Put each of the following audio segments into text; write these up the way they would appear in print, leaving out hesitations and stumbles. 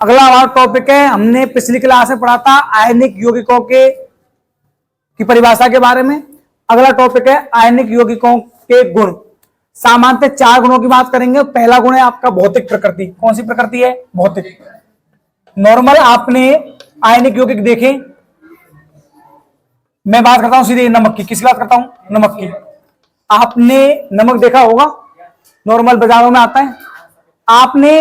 अगला हमारा टॉपिक है, हमने पिछली क्लास में पढ़ा था आयनिक यौगिकों की परिभाषा के बारे में। अगला टॉपिक है आयनिक यौगिकों के गुण। सामान्यतः 4 गुणों की बात करेंगे। पहला गुण है आपका भौतिक प्रकृति। कौन सी प्रकृति है? भौतिक। नॉर्मल आपने आयनिक यौगिक देखे, मैं बात करता हूं सीधे नमक की। किसकी बात करता हूं? नमक की। आपने नमक देखा होगा, नॉर्मल बाजारों में आता है। आपने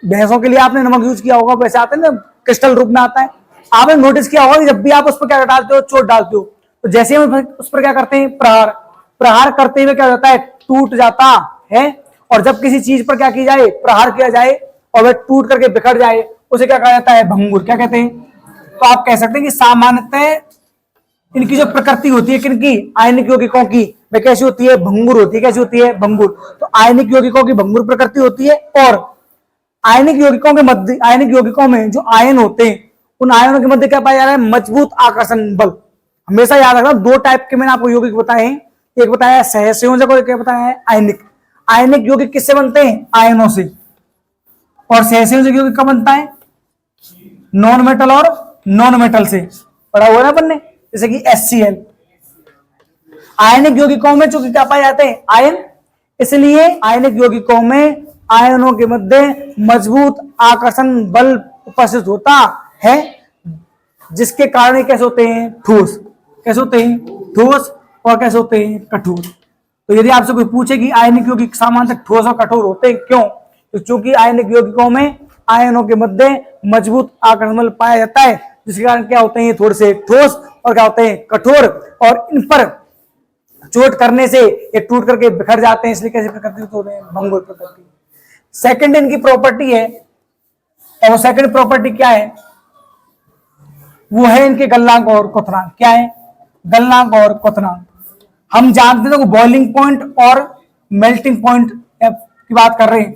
भैंसों के लिए आपने नमक यूज किया होगा, वैसे आता है ना, क्रिस्टल रूप में आता है। आपने नोटिस किया होगा कि जब भी आप उस पर क्या डालते हो, चोट डालते हो, तो जैसे हम उस पर क्या करते हैं, प्रहार करते हुए क्या हो जाता है, टूट जाता है। और जब किसी चीज पर क्या की जाए, प्रहार किया जाए और वह टूट करके बिखर जाए, उसे क्या कहा जाता है? भंगुर। क्या कहते हैं? तो आप कह सकते हैं कि सामान्यतः इनकी जो प्रकृति होती है, किनकी? आयनिक यौगिकों की, वह कैसी होती है? भंगुर होती है। कैसी होती है? भंगुर। तो आयनिक यौगिकों की भंगुर प्रकृति होती है। और आयनिक यौगिकों के मध्य, आयनिक यौगिकों में जो आयन होते हैं, उन आयनों के मध्य क्या पाया जा रहा है? मजबूत आकर्षण बल। हमेशा याद रखना, 2 टाइप के मैंने आपको यौगिक बताए हैं। एक बताया सहसंयोजक और एक बताया है आयनिक। आयनिक यौगिक किससे बनते हैं? आयनों से। और सहसंयोजक यौगिक कब बनता है? नॉन मेटल और नॉन मेटल से। पढ़ा हुआ ना बनने, जैसे कि HCl। आयनिक यौगिकों में चूंकि क्या पाए जाते हैं? आयन। इसलिए आयनिक यौगिकों में आयनों के मध्य मजबूत आकर्षण बल उपस्थित होता है, जिसके कारण ये कैसे होते हैं? ठोस। कैसे होते हैं? ठोस। और कैसे होते हैं? कठोर। तो यदि आपसे कोई पूछे कि आयनिक यौगिक सामान्यतः ठोस और कठोर होते हैं, क्यों? तो चूंकि आयनिक यौगिकों में आयनों के मध्य मजबूत आकर्षण बल पाया जाता है, जिसके कारण क्या होते हैं? थोड़े से ठोस और क्या होते हैं? कठोर। और इन पर चोट करने से ये टूट करके बिखर जाते हैं, इसलिए कैसी प्रकृति होते हैं? भंगुर प्रकृति। सेकंड इनकी प्रॉपर्टी है, और सेकंड प्रॉपर्टी क्या है? वो है इनके गलनांक और क्वथनांक। क्या है? गलनांक और क्वथनांक। हम जानते हैं बॉइलिंग पॉइंट और मेल्टिंग पॉइंट की बात कर रहे हैं,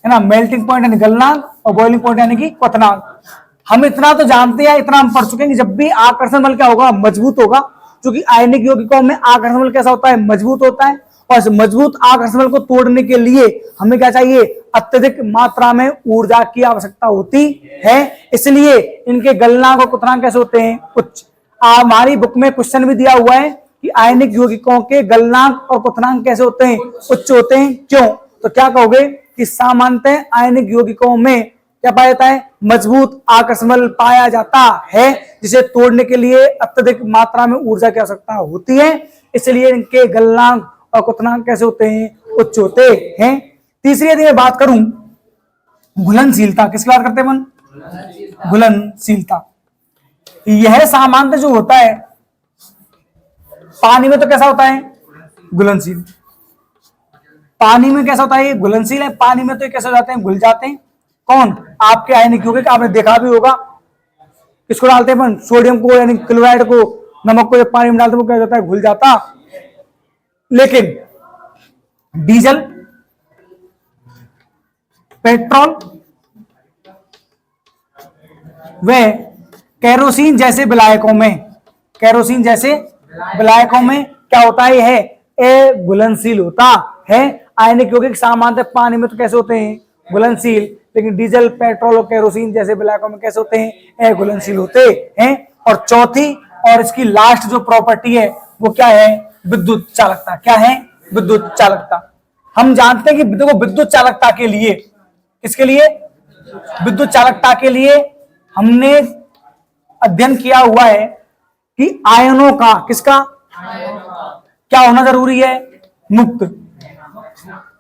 है ना। मेल्टिंग पॉइंट यानी गलनांक और बॉइलिंग पॉइंट यानी कि क्वथनांक। हम इतना तो जानते हैं, इतना हम पढ़ चुके हैं कि जब भी आकर्षण बल क्या होगा? मजबूत होगा। क्योंकि आयनिक यौगिकों में आकर्षण बल कैसा होता है? मजबूत होता है। और इस मजबूत आकर्षण बल को तोड़ने के लिए हमें क्या चाहिए? अत्यधिक मात्रा में ऊर्जा की आवश्यकता होती है। इसलिए इनके गलनांक और क्वथनांक कैसे होते हैं? उच्च। हमारी बुक में क्वेश्चन भी दिया हुआ है कि आयनिक यौगिकों के गलनांक और क्वथनांक कैसे होते हैं? उच्च होते हैं। क्यों? तो क्या कहोगे कि सामान्यतः आयनिक यौगिकों में क्या पाया जाता है? मजबूत आकर्षण बल पाया जाता है, जिसे तोड़ने के लिए अत्यधिक मात्रा में ऊर्जा की आवश्यकता होती है। इसलिए इनके गलनांक और क्वथनांक कैसे होते हैं? उच्च होते हैं। तीसरी यदि मैं बात करूं घुलनशीलता, किसकी बात करते हैं मन? घुलनशीलता। यह सामान्य जो होता है पानी में, तो कैसा होता है? घुलनशील। पानी में कैसा होता है? घुलनशील है। पानी में तो कैसे हो जाते हैं? घुल जाते हैं। कौन? आपके आयनिक यौगिक। आपने देखा भी होगा, किसको डालते हैं अपन? सोडियम को, यानी क्लोराइड को, नमक को जब पानी में डालते हैं वो क्या हो जाता है? घुल जाता। लेकिन डीजल, पेट्रोल व केरोसिन जैसे विलायकों में, केरोसिन जैसे विलायकों में क्या होता है? यह अघुलनशील होता है। आयनिक यौगिक सामान्यतः पानी में तो कैसे होते हैं? घुलनशील। लेकिन डीजल, पेट्रोल और केरोसिन जैसे विलायकों में कैसे होते हैं? अघुलनशील होते हैं। और चौथी और इसकी लास्ट जो प्रॉपर्टी है वो क्या है? विद्युत चालकता। क्या है? विद्युत चालकता। हम जानते हैं कि देखो, विद्युत चालकता के लिए, किसके लिए? विद्युत चालकता के लिए हमने अध्ययन किया हुआ है कि आयनों का, किसका क्या होना जरूरी है? मुक्त,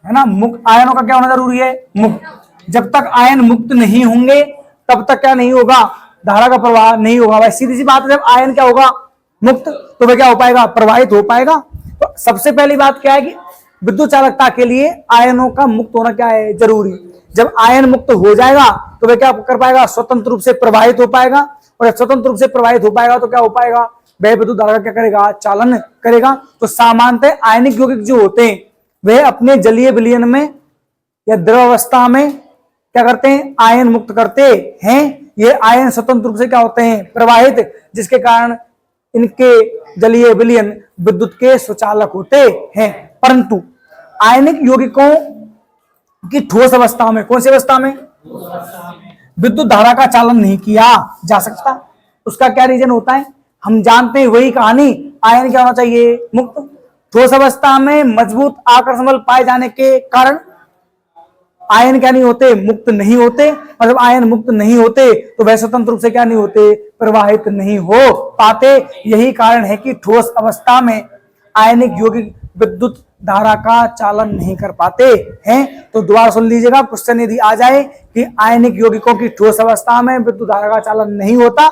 है ना। मुक्त आयनों का क्या होना जरूरी है? मुक्त। जब तक आयन मुक्त नहीं होंगे तब तक क्या नहीं होगा? धारा का प्रवाह नहीं होगा। भाई सीधी सी बात है, जब आयन क्या होगा? मुक्त, तो वह क्या हो पाएगा? प्रवाहित हो पाएगा। तो सबसे पहली बात क्या है कि विद्युत चालकता के लिए आयनों का मुक्त होना क्या है? जरूरी। जब आयन मुक्त हो जाएगा तो वह क्या कर पाएगा? स्वतंत्र रूप से प्रवाहित हो पाएगा। और स्वतंत्र रूप से प्रवाहित हो पाएगा तो क्या हो पाएगा? वह विद्युत धारा का क्या करेगा? चालन करेगा। तो सामान्यतः आयनिक यौगिक जो होते हैं वह अपने जलीय विलयन में या द्रव अवस्था में क्या करते हैं? आयन मुक्त करते हैं। ये आयन स्वतंत्र रूप से क्या होते हैं? प्रवाहित, जिसके कारण इनके जलीय विलयन विद्युत के स्वचालक होते हैं। परंतु आयनिक यौगिकों की ठोस अवस्था में, कौन सी अवस्था में? विद्युत धारा का चालन नहीं किया जा सकता। उसका क्या रीजन होता है, हम जानते हैं वही कहानी, आयन क्या होना चाहिए, मुक्त। ठोस अवस्था में मजबूत आकर्षण बल पाए जाने के कारण आयन क्या नहीं होते, मुक्त नहीं होते, और जब आयन मुक्त नहीं होते तो वह स्वतंत्र रूप से क्या नहीं होते, प्रवाहित नहीं हो पाते। यही कारण है कि ठोस अवस्था में आयनिक यौगिक विद्युत धारा का चालन नहीं कर पाते हैं। तो दोबारा सुन लीजिएगा, क्वेश्चन यदि आ जाए कि आयनिक यौगिकों की ठोस अवस्था में विद्युत धारा का चालन नहीं होता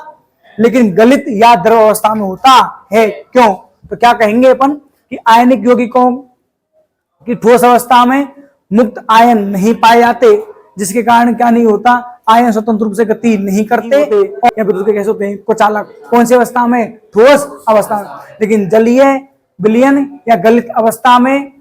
लेकिन गलित या द्रव अवस्था में होता है, क्यों? तो क्या कहेंगे अपन कि आयनिक यौगिकों की ठोस अवस्था में मुक्त आयन नहीं पाए जाते, जिसके कारण क्या नहीं होता, आयन स्वतंत्र रूप से गति नहीं करते या विद्युत कैसे होते हैं, कुचालक। कौन सी अवस्था में, ठोस अवस्था में। लेकिन जलीय, विलयन या गलित अवस्था में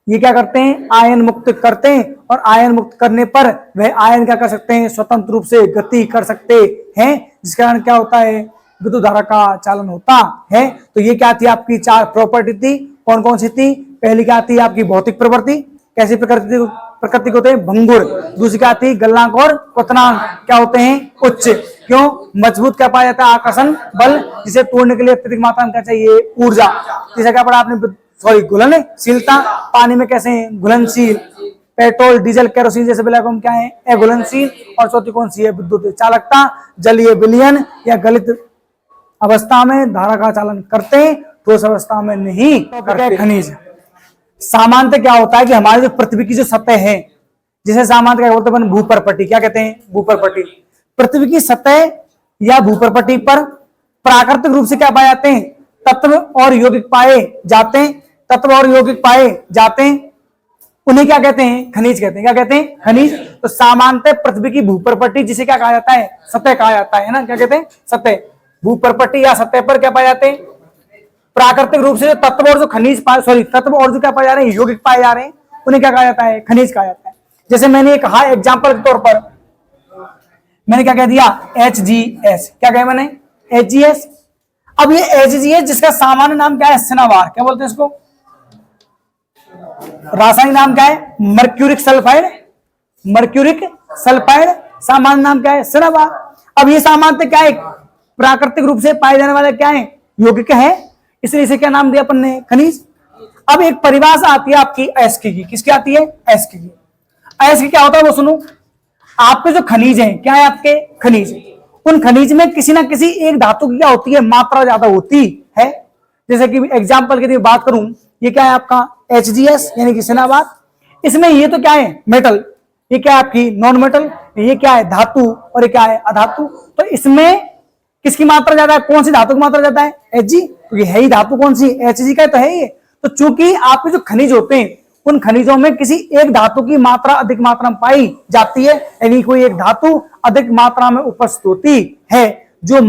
ये क्या करते हैं, आयन मुक्त करते हैं, और आयन मुक्त करने पर वह आयन क्या कर सकते हैं, स्वतंत्र रूप से गति कर सकते हैं, जिसके कारण क्या होता है, विद्युत धारा का चालन होता है। तो ये क्या थी, आपकी 4 प्रॉपर्टी थी। कौन कौन सी थी? पहली क्या थी, आपकी भौतिक प्रवृत्ति, कैसी प्रकृति होते हैं, भंगुर। दूसरी क्या थी, गलनांक और क्वथनांक क्या होते हैं, उच्च। क्यों? मजबूत क्या पाया जाता है, आकर्षण बल, जिसे तोड़ने के लिए अत्यधिक मात्रा में क्या चाहिए, ऊर्जा। जैसा क्या पढ़ा आपने, घुलनशीलता, पानी में कैसे हैं, घुलनशील। पेट्रोल, डीजल, केरोसिन जैसे विलायक क्या है, अघुलनशील। और चौथी कौन सी है, विद्युत चालकता। जलीय, विलयन या गलित अवस्था में धारा का चालन करते हैं, ठोस अवस्था में नहीं करते। खनिज सामान्यतः क्या होता है कि हमारी जो पृथ्वी की जो सतह है, जिसे सामान्यतः क्या बोलते हैं, भूपरपट्टी। क्या कहते हैं, भूपरपट्टी। पृथ्वी की सतह या भूपरपट्टी पर प्राकृतिक रूप से क्या पाए जाते हैं, तत्व और यौगिक पाए जाते हैं। तत्व और यौगिक पाए जाते हैं, उन्हें क्या कहते हैं, खनिज कहते हैं। क्या कहते हैं, खनिज। तो सामान्यतः पृथ्वी की भूपरपट्टी, जिसे क्या कहा जाता है, सतह कहा जाता है ना। क्या कहते हैं, सतह। भूपरपट्टी या सतह पर क्या पाए जाते हैं, प्राकृतिक रूप से तत्व और जो खनिज तत्व और जो क्या पाए जा रहे हैं, यौगिक पाए जा रहे हैं, उन्हें क्या कहा जाता है, खनिज कहा जाता है। जैसे मैंने ये कहा एग्जांपल के तौर पर, मैंने क्या कह दिया, HGS। क्या कहा मैंने, HGS। अब ये HGS जिसका सामान्य नाम क्या है, सिनाबार। क्या बोलते हैं इसको, रासायनिक नाम क्या है, मर्क्यूरिक सल्फाइड। मर्क्यूरिक सल्फाइड सामान्य नाम क्या है, सिनाबार। अब ये सामान्यतः क्या है, प्राकृतिक रूप से पाए जाने वाले क्या है, यौगिक है, इसलिए इसे क्या नाम दिया अपन ने, खनिज। अब एक परिभाषा आती है आपकी अयस्क की। किसकी आती है, अयस्क की। अयस्क क्या होता है वो सुनो। आपके जो खनिज हैं, क्या है आपके खनिज, उन खनिज में किसी ना किसी एक धातु की क्या होती है, मात्रा ज्यादा होती है। जैसे कि एग्जांपल के लिए बात करूं, ये क्या है आपका HGS यानी कि सिनाबार। इसमें ये तो क्या है, मेटल, ये क्या है आपकी नॉन मेटल, ये क्या है धातु, और ये क्या है अधातु। तो इसमें किसकी मात्रा ज्यादा है, कौन सी धातु की मात्रा ज्यादा है, Hg। तो ये है ही धातु कौन सी, Hg का तो है ये। तो चूंकि आपके जो खनिज होते हैं, उन खनिजों में किसी एक धातु की मात्रा अधिक मात्रा में पाई जाती है, यानी कोई एक धातु अधिक मात्रा में उपस्थित होती है। जो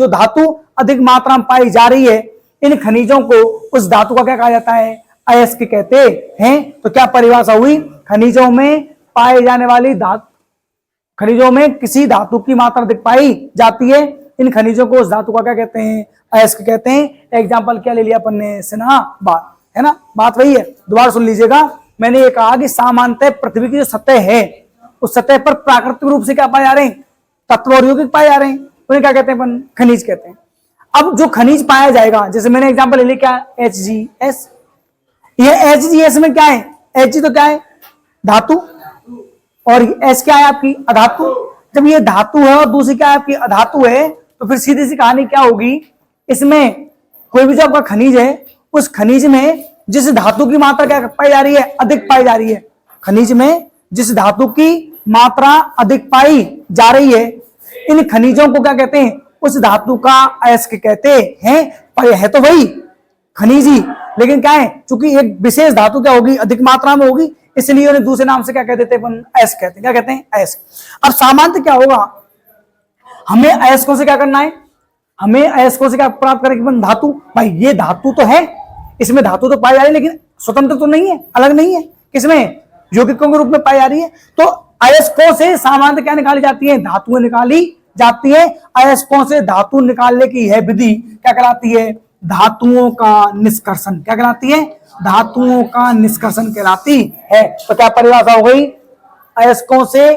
धातु अधिक मात्रा में पाई जा रही है, इन खनिजों को उस धातु का क्या कहा जाता है, अयस्क कहते हैं। तो क्या परिभाषा हुई, खनिजों में पाए जाने वाली खनिजों में किसी धातु की मात्रा अधिक पाई जाती है, इन खनिजों को उस धातु का क्या कहते हैं, अयस्क कहते हैं। एग्जांपल क्या ले लिया अपन ने, सिनाबार, है ना। बात वही है, दोबारा सुन लीजिएगा। मैंने ये कहा कि सामान्यतः पृथ्वी की जो सतह है, उस सतह पर प्राकृतिक रूप से क्या पाए जा रहे हैं, तत्व और यौगिक पाए जा रहे हैं, उन्हें क्या कहते हैं अपन, खनिज कहते हैं। अब जो खनिज पाया जाएगा, जैसे मैंने एग्जांपल ले लिया, क्या HGS। ये HGS में क्या है, Hg तो क्या है धातु, और S क्या है आपकी अधातु। जब ये धातु है और दूसरी क्या है आपकी अधातु है, तो फिर सीधी सी कहानी क्या होगी, इसमें कोई भी जो आपका खनिज है, उस खनिज में जिस धातु की मात्रा क्या पाई जा रही है, अधिक पाई जा रही है, खनिज में जिस धातु की मात्रा अधिक पाई जा रही है, इन खनिजों को क्या कहते हैं, उस धातु का अयस्क कहते हैं। पर है तो वही खनिज ही, लेकिन क्या है, चूंकि एक विशेष धातु क्या होगी, अधिक मात्रा में होगी, इसलिए उन्हें दूसरे नाम से क्या कहते थे अपन, अयस्क कहते हैं। क्या कहते हैं, अयस्क। अब सामान्य क्या होगा, हमें अयस्कों से क्या करना है, हमें अयस्कों से क्या प्राप्त करेंगे, धातु। भाई ये धातु तो है, इसमें धातु तो पाई जा रही है, लेकिन स्वतंत्र तो नहीं है, अलग नहीं है, किसमें, यौगिकों के रूप में पाई जा रही है। तो अयस्कों से सामान्य क्या निकाली जाती है, धातुएं निकाली जाती है। अयस्कों से धातु निकालने की यह विधि क्या कहलाती है, धातुओं का निष्कर्षण। क्या कहलाती है, धातुओं का निष्कर्षण कहलाती है। तो क्या परिभाषा हो गई, अयस्कों से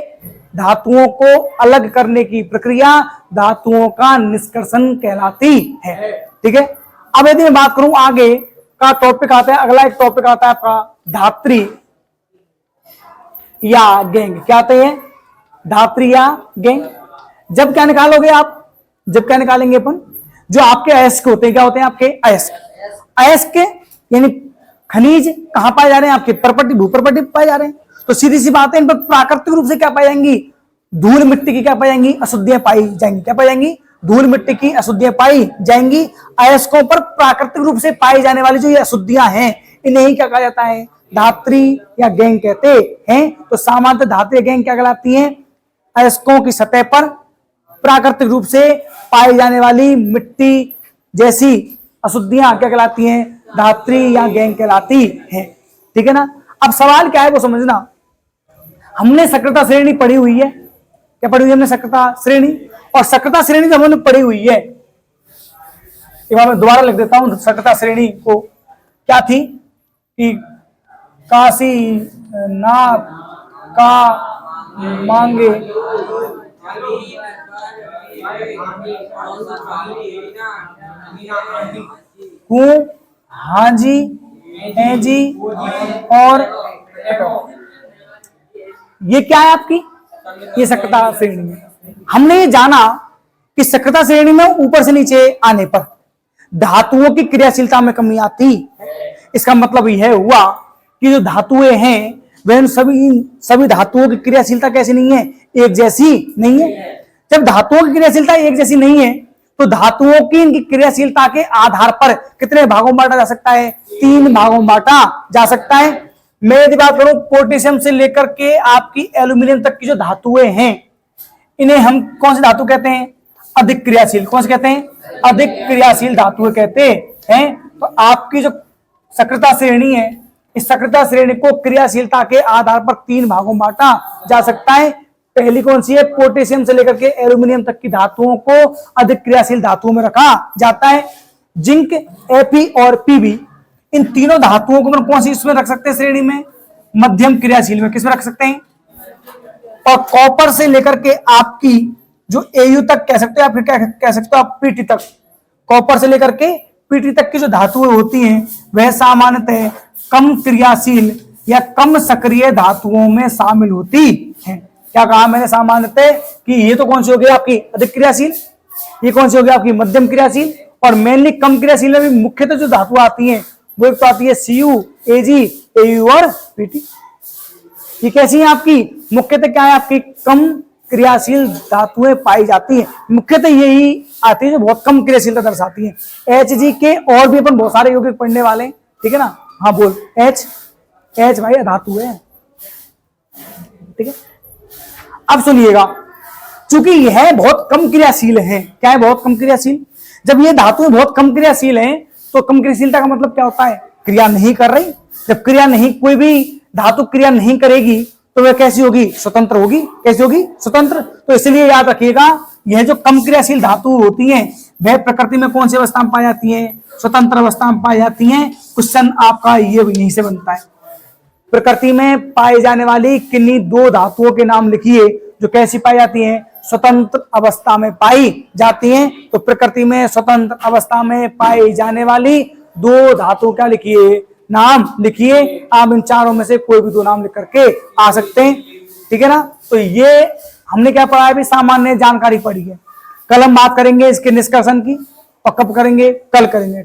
धातुओं को अलग करने की प्रक्रिया धातुओं का निष्कर्षण कहलाती है। ठीक है, अब यदि मैं बात करूं आगे का टॉपिक आता है, अगला एक टॉपिक आता है आपका धात्री या गैंग। क्या आते हैं? धात्री या गैंग। जब क्या निकालोगे आप? जब क्या निकालेंगे अपन? जो आपके अयस्क होते हैं, क्या होते हैं आपके अयस्क? अयस्क यानी खनिज कहां पाए जा रहे हैं? आपके प्रॉपर्टी, भूप्रॉपर्टी पाए जा रहे हैं। तो सीधी सी बात है, इन पर प्राकृतिक रूप से क्या पाई जाएंगी? धूल मिट्टी की क्या पाई जाएंगी? अशुद्धियां पाई जाएंगी। क्या पाई जाएंगी? धूल मिट्टी की अशुद्धियां पाई जाएंगी। अयस्कों पर प्राकृतिक रूप से पाई जाने वाली जो ये अशुद्धियां हैं, इन्हें ही क्या कहा जाता है? धात्री या गैंग कहते हैं। तो सामान्यतः धात्री या गैंग क्या कहलाती है? अयस्कों की सतह पर प्राकृतिक रूप से पाई जाने वाली मिट्टी जैसी अशुद्धियां क्या कहलाती हैं? धात्री या गैंग कहलाती हैं। ठीक है ना। अब सवाल क्या है वो समझना। हमने सक्रियता श्रेणी पढ़ी हुई है। क्या पढ़ी हुई है हमने? सक्रियता श्रेणी। और सक्रियता श्रेणी जब हमने पढ़ी हुई है, एक बार मैं दोबारा लिख देता हूं सक्रियता श्रेणी को। क्या थी कि काशी नाथ का मांगे हूं, हाँ जी, है जी, और ये क्या है आपकी? ये सक्रियता श्रेणी है। हमने ये जाना कि सक्रियता श्रेणी में ऊपर से नीचे आने पर धातुओं की क्रियाशीलता में कमी आती। इसका मतलब यह हुआ कि जो धातुएं हैं वह सभी धातुओं की क्रियाशीलता कैसी नहीं है? एक जैसी नहीं है। जब धातुओं की क्रियाशीलता एक जैसी नहीं है तो धातुओं की इनकी क्रियाशीलता के आधार पर कितने भागों में बांटा जा सकता है? 3 भागों में बांटा जा सकता है। मैं यदि बात करूं पोटेशियम से लेकर के आपकी एल्यूमिनियम तक की जो धातुएं हैं, इन्हें हम कौन सी धातु कहते हैं? अधिक क्रियाशील। कौन से कहते हैं? अधिक क्रियाशील धातुएं कहते हैं। तो आपकी जो सक्रियता श्रेणी है, इस सक्रियता श्रेणी को क्रियाशीलता के आधार पर 3 भागों में बांटा जा सकता है। पहली कौन सी है? पोटेशियम से लेकर के एल्यूमिनियम तक की धातुओं को अधिक क्रियाशील धातुओं में रखा जाता है। जिंक, Fe और Pb, इन तीनों धातुओं को हम कौन सी इसमें रख सकते हैं? श्रेणी में मध्यम क्रियाशील में। किसमें रख सकते हैं? और कॉपर से लेकर के आपकी जो Au तक कह सकते हो, या फिर क्या कह सकते हो आप? Pt तक। कॉपर से लेकर के Pt तक की जो धातुएं होती हैं वह सामान्यतः कम क्रियाशील या कम सक्रिय धातुओं में शामिल होती हैं। क्या कहा मैंने? सामान्यतः कि ये तो कौन सी होगी आपकी? अधिक क्रियाशील। ये कौन सी होगी आपकी? मध्यम क्रियाशील। और मेनली कम क्रियाशील में भी मुख्यतः जो धातु आती हैं वो एक तो आती है Cu, Ag, Au और Pt। ये कैसी है आपकी? मुख्यतः क्या है आपकी? कम क्रियाशील धातुएं पाई जाती हैं। मुख्यतः यही आती है जो बहुत कम क्रियाशीलता दर्शाती है। Hg के और भी अपन बहुत सारे यौगिक पढ़ने वाले हैं। ठीक है ना। हाँ बोल। H भाई धातु है। ठीक है। अब सुनिएगा, चूंकि यह बहुत कम क्रियाशील है। क्या है? बहुत कम क्रियाशील। जब ये धातुएं बहुत कम क्रियाशील हैं तो कम क्रियाशीलता का मतलब क्या होता है? क्रिया नहीं कर रही। जब क्रिया नहीं, कोई भी धातु क्रिया नहीं करेगी तो वह कैसी होगी? स्वतंत्र होगी। कैसी होगी? स्वतंत्र। तो इसलिए याद रखिएगा, यह जो कम क्रियाशील धातु होती हैं वह प्रकृति में कौन सी अवस्था में पाई जाती है? स्वतंत्र अवस्था में पाई जाती हैं। क्वेश्चन आपका ये यहीं से बनता है। प्रकृति में पाई जाने वाली किन्हीं 2 धातुओं के नाम लिखिए जो कैसी पाई जाती हैं? स्वतंत्र अवस्था में पाई जाती हैं। तो प्रकृति में स्वतंत्र अवस्था में पाई जाने वाली 2 धातुओं क्या लिखिए? नाम लिखिए। आप इन चारों में से कोई भी 2 नाम लिख करके आ सकते हैं। ठीक है ना। तो ये हमने क्या पढ़ा है? भी सामान्य जानकारी पढ़ी है। कल हम बात करेंगे इसके निष्कर्षण की। और कब करेंगे? कल करेंगे।